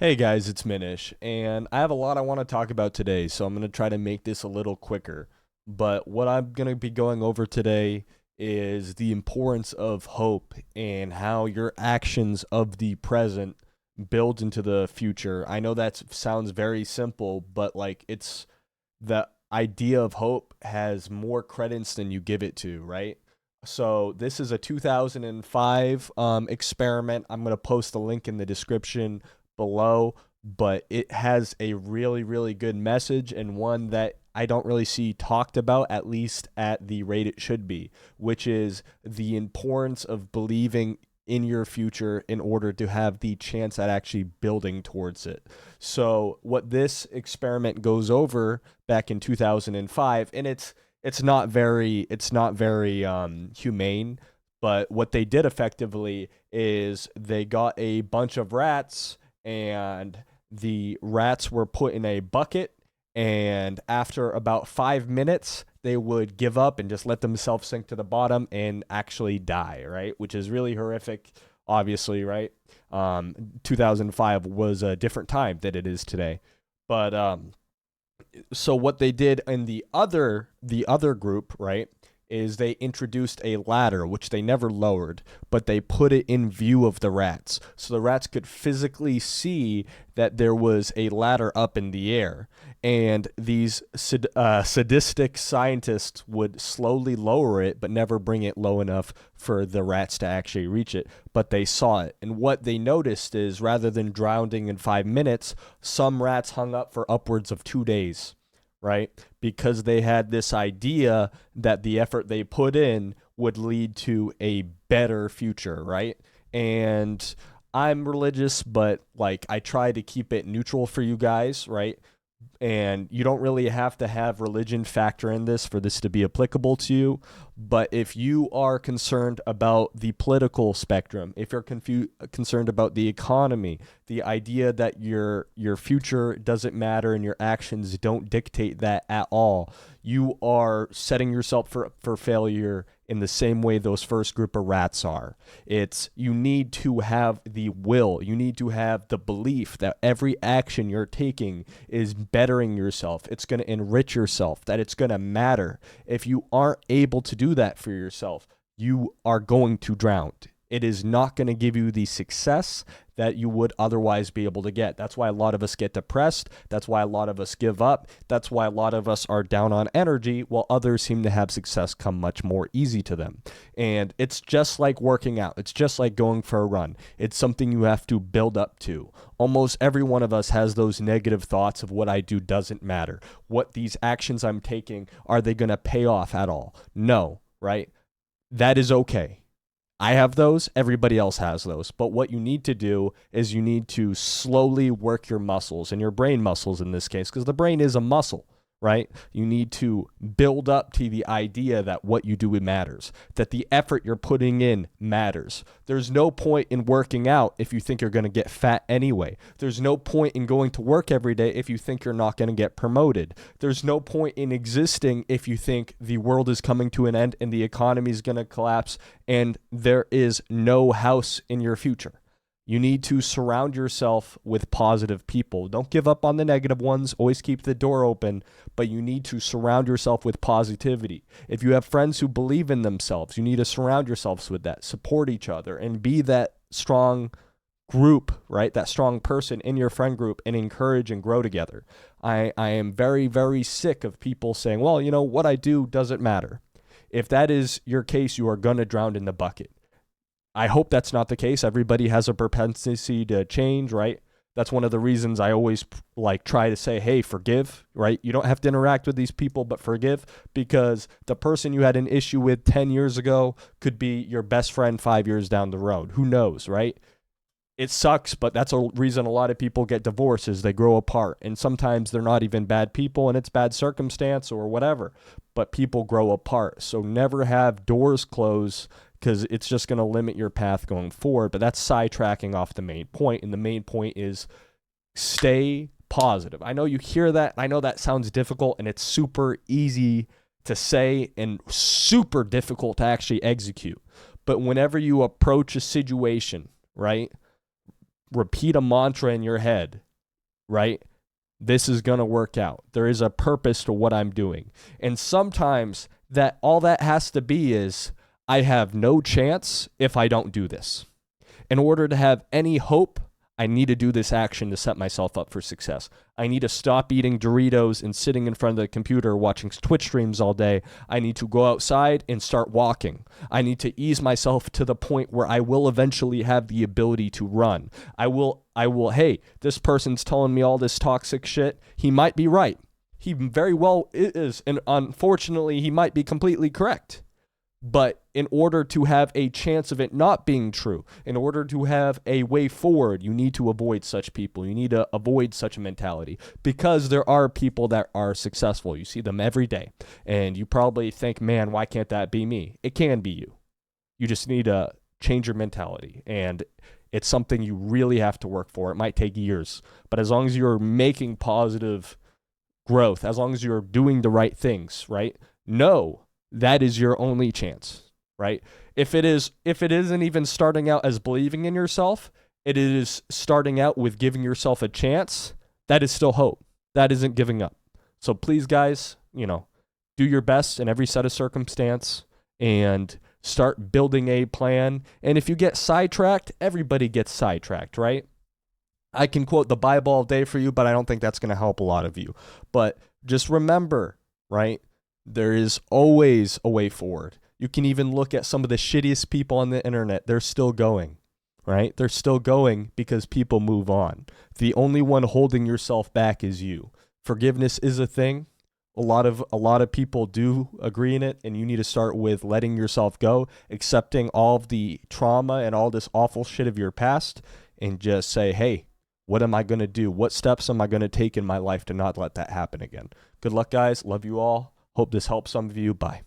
Hey guys, it's Minish, and I have a lot I want to talk about today, so I'm going to try to make this a little quicker. But what I'm going to be going over today is the importance of hope and how your actions of the present build into the future. I know that sounds very simple, but it's the idea of hope has more credence than you give it to, right? So this is a 2005 experiment. I'm going to post a link in the description below, but it has a really, really good message and one that I don't really see talked about, at least at the rate it should be, which is the importance of believing in your future in order to have the chance at actually building towards it. So, what this experiment goes over back in 2005, and it's not very humane, but what they did effectively is they got a bunch of rats, and the rats were put in a bucket, and after about 5 minutes they would give up and just let themselves sink to the bottom and actually die, right? Which is really horrific, obviously, right? 2005 was a different time than it is today. But so what they did in the other group, right, is they introduced a ladder which they never lowered, but they put it in view of the rats, so the rats could physically see that there was a ladder up in the air, and these sadistic scientists would slowly lower it but never bring it low enough for the rats to actually reach it, but they saw it. And what they noticed is rather than drowning in 5 minutes, some rats hung up for upwards of 2 days, right? Because they had this idea that the effort they put in would lead to a better future, right? And I'm religious, but I try to keep it neutral for you guys, right? And you don't really have to have religion factor in this for this to be applicable to you. But if you are concerned about the political spectrum, if you're concerned about the economy, the idea that your future doesn't matter and your actions don't dictate that at all, you are setting yourself for failure in the same way those first group of rats are. It's you need to have the will, you need to have the belief that every action you're taking is bettering yourself. It's going to enrich yourself, that it's going to matter. If you aren't able to do that for yourself, you are going to drown. It is not going to give you the success that you would otherwise be able to get. That's why a lot of us get depressed. That's why a lot of us give up. That's why a lot of us are down on energy, while others seem to have success come much more easy to them. And it's just like working out. It's just like going for a run. It's something you have to build up to. Almost every one of us has those negative thoughts of what I do doesn't matter. What these actions I'm taking, are they going to pay off at all? No, right? That is okay. I have those, everybody else has those. But what you need to do is you need to slowly work your muscles and your brain muscles in this case, because the brain is a muscle, right? You need to build up to the idea that what you do matters, that the effort you're putting in matters. There's no point in working out if you think you're going to get fat anyway. There's no point in going to work every day if you think you're not going to get promoted. There's no point in existing if you think the world is coming to an end and the economy is going to collapse and there is no house in your future. You need to surround yourself with positive people. Don't give up on the negative ones. Always keep the door open, but you need to surround yourself with positivity. If you have friends who believe in themselves, you need to surround yourselves with that. Support each other and be that strong group, right? That strong person in your friend group, and encourage and grow together. I am very, very sick of people saying, well, what I do doesn't matter. If that is your case, you are going to drown in the bucket. I hope that's not the case. Everybody has a propensity to change, right? That's one of the reasons I always try to say, hey, forgive, right? You don't have to interact with these people, but forgive, because the person you had an issue with 10 years ago could be your best friend 5 years down the road. Who knows, right? It sucks, but that's a reason a lot of people get divorced, is they grow apart. And sometimes they're not even bad people and it's bad circumstance or whatever, but people grow apart. So never have doors close, because it's just going to limit your path going forward. But that's sidetracking off the main point. And the main point is stay positive. I know you hear that. I know that sounds difficult, and it's super easy to say and super difficult to actually execute. But whenever you approach a situation, right, repeat a mantra in your head, right? This is going to work out. There is a purpose to what I'm doing. And sometimes that all that has to be is I have no chance if I don't do this. In order to have any hope, I need to do this action to set myself up for success. I need to stop eating Doritos and sitting in front of the computer watching Twitch streams all day. I need to go outside and start walking. I need to ease myself to the point where I will eventually have the ability to run. I will, hey, this person's telling me all this toxic shit. He might be right. He very well is, and unfortunately, he might be completely correct. But in order to have a chance of it not being true, in order to have a way forward, you need to avoid such people. You need to avoid such a mentality, because there are people that are successful. You see them every day, and you probably think, man, why can't that be me? It can be you. You just need to change your mentality, and it's something you really have to work for. It might take years, but as long as you're making positive growth, as long as you're doing the right things, right? No. That is your only chance, right? If it isn't even starting out as believing in yourself, it is starting out with giving yourself a chance. That is still hope. That isn't giving up. So please, guys, do your best in every set of circumstance and start building a plan. And if you get sidetracked, everybody gets sidetracked, right? I can quote the Bible all day for you, but I don't think that's going to help a lot of you. But just remember, right? There is always a way forward. You can even look at some of the shittiest people on the internet. They're still going, right? They're still going because people move on. The only one holding yourself back is you. Forgiveness is a thing. A lot of people do agree in it, and you need to start with letting yourself go, accepting all of the trauma and all this awful shit of your past, and just say, hey, what am I going to do? What steps am I going to take in my life to not let that happen again? Good luck, guys. Love you all. Hope this helps some of you. Bye.